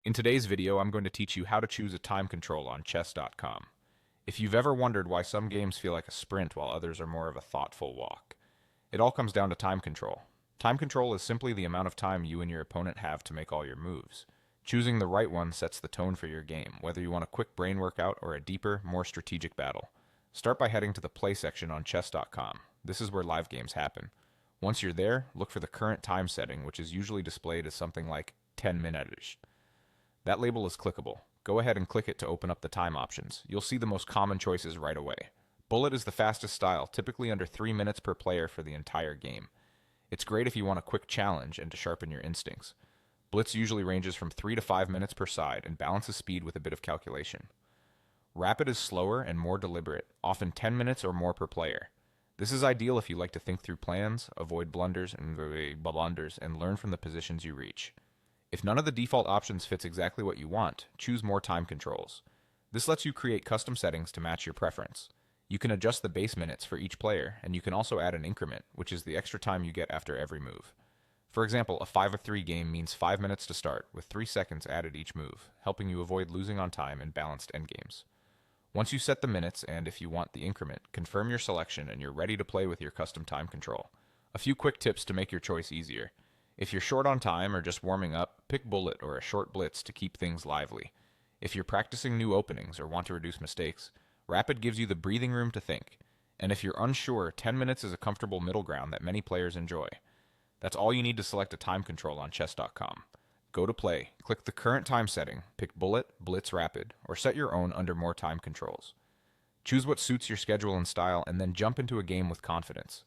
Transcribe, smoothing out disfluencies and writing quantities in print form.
In today's video, I'm going to teach you how to choose a time control on chess.com. If you've ever wondered why some games feel like a sprint while others are more of a thoughtful walk, it all comes down to time control. Time control is simply the amount of time you and your opponent have to make all your moves. Choosing the right one sets the tone for your game, whether you want a quick brain workout or a deeper, more strategic battle. Start by heading to the play section on chess.com. This is where live games happen. Once you're there, look for the current time setting, which is usually displayed as something like 10 minutes. That label is clickable. Go ahead and click it to open up the time options. You'll see the most common choices right away. Bullet is the fastest style, typically under 3 minutes per player for the entire game. It's great if you want a quick challenge and to sharpen your instincts. Blitz usually ranges from 3 to 5 minutes per side and balances speed with a bit of calculation. Rapid is slower and more deliberate, often 10 minutes or more per player. This is ideal if you like to think through plans, avoid blunders and learn from the positions you reach. If none of the default options fits exactly what you want, choose more time controls. This lets you create custom settings to match your preference. You can adjust the base minutes for each player, and you can also add an increment, which is the extra time you get after every move. For example, a 5-3 game means 5 minutes to start, with 3 seconds added each move, helping you avoid losing on time in balanced endgames. Once you set the minutes, and if you want the increment, confirm your selection and you're ready to play with your custom time control. A few quick tips to make your choice easier. If you're short on time or just warming up, pick Bullet or a short blitz to keep things lively. If you're practicing new openings or want to reduce mistakes, Rapid gives you the breathing room to think. And if you're unsure, 10 minutes is a comfortable middle ground that many players enjoy. That's all you need to select a time control on chess.com. Go to play, click the current time setting, pick Bullet, Blitz, Rapid, or set your own under more time controls. Choose what suits your schedule and style, and then jump into a game with confidence.